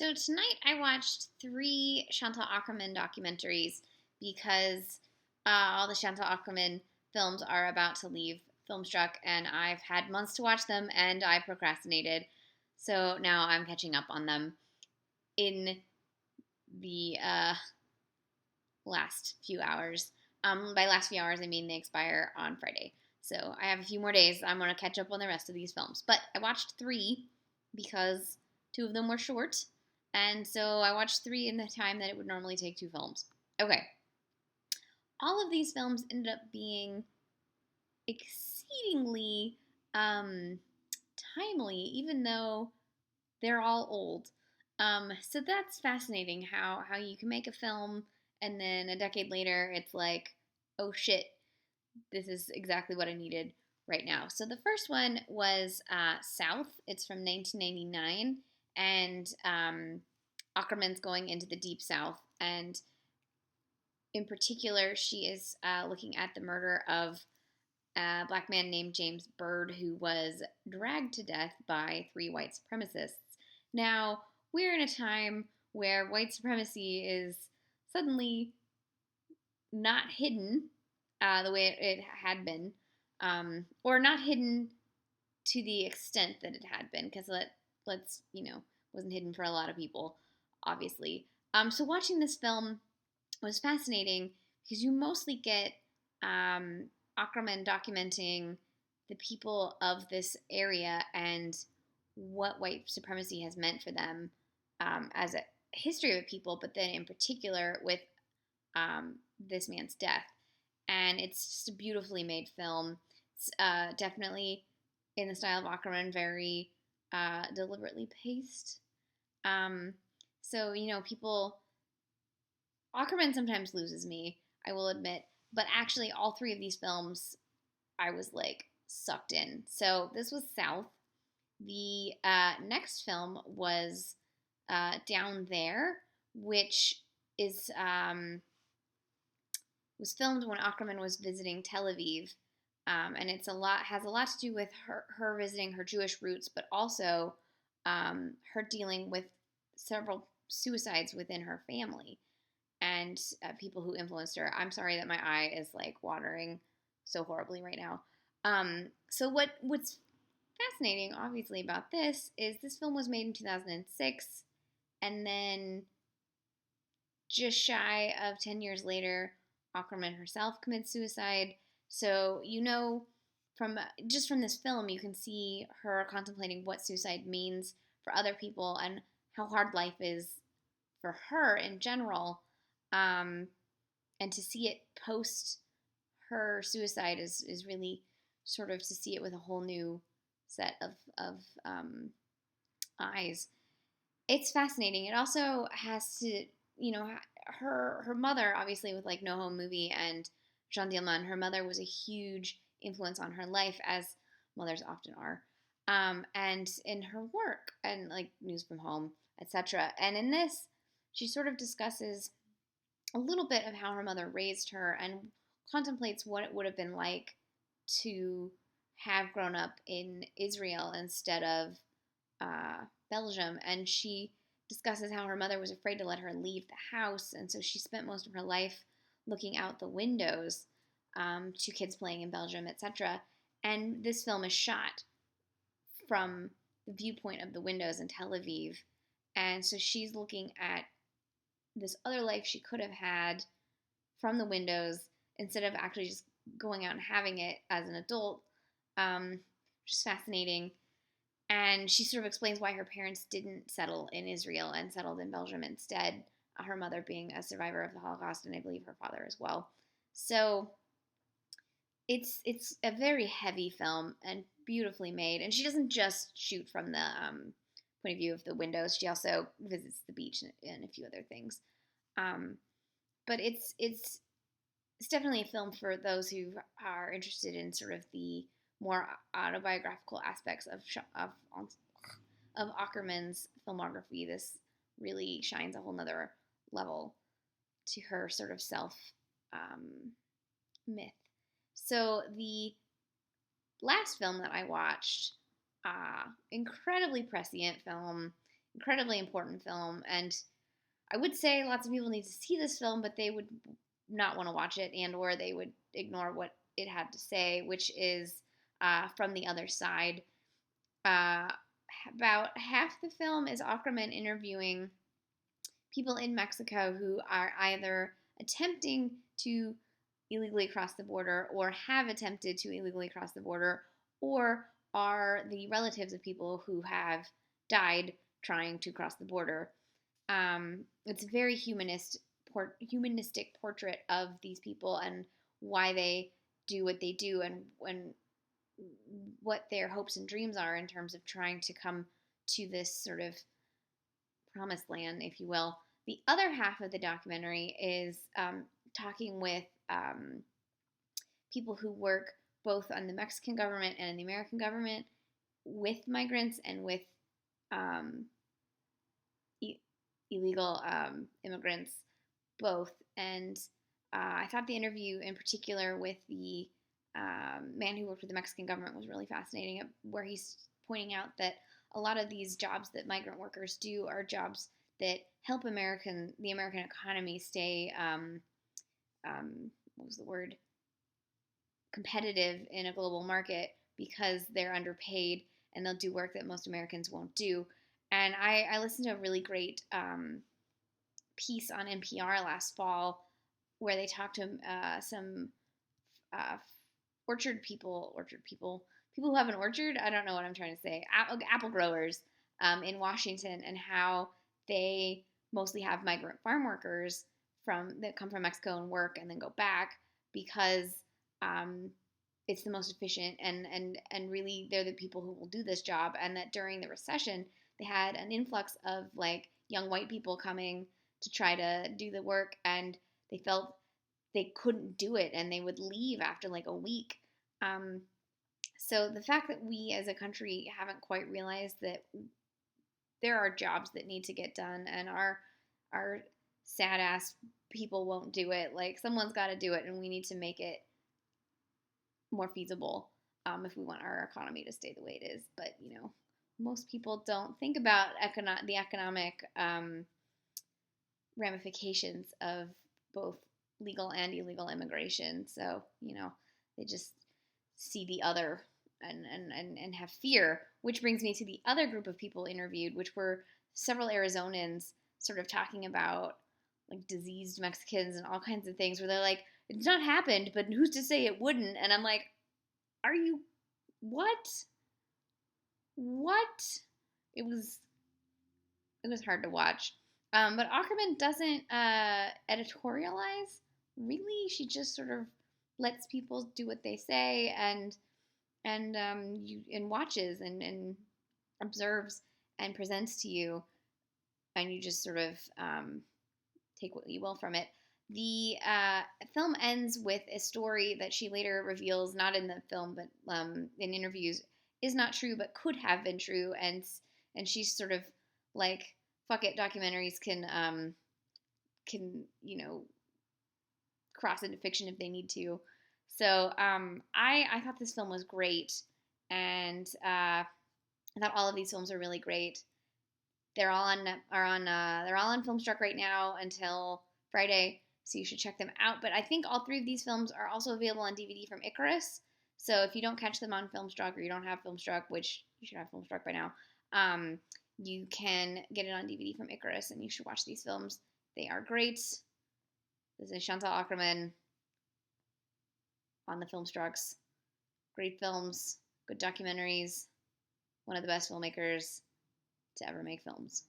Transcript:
So tonight I watched three Chantal Akerman documentaries because all the Chantal Akerman films are about to leave Filmstruck, and I've had months to watch them, and I procrastinated. So now I'm catching up on them in the last few hours. By last few hours, I mean they expire on Friday. So I have a few more days. I'm going to catch up on the rest of these films. But I watched three because two of them were short. And so I watched three in the time that it would normally take two films. Okay. All of these films ended up being exceedingly timely, even though they're all old. So that's fascinating how you can make a film and then a decade later it's like, oh shit, this is exactly what I needed right now. So the first one was South. It's from 1999, and Akerman's going into the Deep South, and in particular, she is looking at the murder of a black man named James Byrd, who was dragged to death by three white supremacists. Now, we're in a time where white supremacy is suddenly not hidden the way it had been, or not hidden to the extent that it had been, because let's wasn't hidden for a lot of people, obviously. So watching this film was fascinating because you mostly get Akerman documenting the people of this area and what white supremacy has meant for them as a history of people, but then in particular with this man's death. And it's just a beautifully made film. It's definitely in the style of Akerman, very deliberately paced. So, people. Akerman sometimes loses me, I will admit. But actually, all three of these films, I was like sucked in. So this was South. The next film was Down There, which is was filmed when Akerman was visiting Tel Aviv, and has a lot to do with her visiting her Jewish roots, but also her dealing with several suicides within her family and people who influenced her. I'm sorry that my eye is like watering so horribly right now. So what's fascinating, obviously, about this is this film was made in 2006, and then just shy of 10 years later, Akerman herself commits suicide. So, from this film, you can see her contemplating what suicide means for other people and how hard life is for her in general. And to see it post her suicide is really sort of to see it with a whole new set of eyes. It's fascinating. It also has to, her mother, obviously, with like No Home Movie and Jean Dielman, her mother was a huge influence on her life, as mothers often are, and in her work and like News from Home, etc. And in this, she sort of discusses a little bit of how her mother raised her and contemplates what it would have been like to have grown up in Israel instead of Belgium. And she discusses how her mother was afraid to let her leave the house, and so she spent most of her life looking out the windows to kids playing in Belgium, etc. And this film is shot from the viewpoint of the windows in Tel Aviv, and so she's looking at this other life she could have had from the windows instead of actually just going out and having it as an adult, which is fascinating. And she sort of explains why her parents didn't settle in Israel and settled in Belgium instead, her mother being a survivor of the Holocaust, and I believe her father as well. So it's a very heavy film and beautifully made. And she doesn't just shoot from the point of view of the windows. She also visits the beach and a few other things. But it's definitely a film for those who are interested in sort of the more autobiographical aspects of Akerman's filmography. This really shines a whole nother level to her sort of self myth. So the last film that I watched, incredibly prescient film. incredibly important film. And I would say lots of people need to see this film, but they would not want to watch it, and or they would ignore what it had to say, which is From the Other Side. Uh, about half the film is Ackerman interviewing people in Mexico who are either attempting to illegally cross the border or have attempted to illegally cross the border or are the relatives of people who have died trying to cross the border. It's a very humanistic portrait of these people and why they do what they do, and what their hopes and dreams are in terms of trying to come to this sort of promised land, if you will. The other half of the documentary is talking with people who work both on the Mexican government and in the American government with migrants and with um, illegal immigrants, both. And I thought the interview in particular with the man who worked with the Mexican government was really fascinating, where he's pointing out that a lot of these jobs that migrant workers do are jobs that help the American economy stay what was the word, competitive in a global market, because they're underpaid and they'll do work that most Americans won't do. And I listened to a really great piece on NPR last fall where they talked to some uh, people who have an orchard. I don't know what I'm trying to say. Apple growers in Washington, and how they mostly have migrant farm workers that come from Mexico and work and then go back because um, it's the most efficient, and really they're the people who will do this job. And that during the recession they had an influx of like young white people coming to try to do the work, and they felt they couldn't do it and they would leave after like a week. Um, so the fact that we as a country haven't quite realized that there are jobs that need to get done, and our sad ass people won't do it. Like someone's got to do it, and we need to make it more feasible if we want our economy to stay the way it is. But most people don't think about the economic ramifications of both legal and illegal immigration. So they just see the other and have fear, which brings me to the other group of people interviewed, which were several Arizonans sort of talking about like diseased Mexicans and all kinds of things, where they're like, it's not happened, but who's to say it wouldn't? And I'm like, are you, what? What? It was hard to watch. But Ackerman doesn't editorialize, really. She just sort of lets people do what they say, and watches and observes and presents to you, and you just sort of take what you will from it. The film ends with a story that she later reveals, not in the film but in interviews, is not true but could have been true, and she's sort of like, fuck it, documentaries can cross into fiction if they need to. So I thought this film was great, and I thought all of these films are really great. They're all on Filmstruck right now until Friday, so you should check them out. But I think all three of these films are also available on DVD from Icarus. So if you don't catch them on Filmstruck, or you don't have Filmstruck, which you should have Filmstruck by now, you can get it on DVD from Icarus, and you should watch these films. They are great. This is Chantal Akerman on the Filmstrucks. Great films, good documentaries, one of the best filmmakers to ever make films.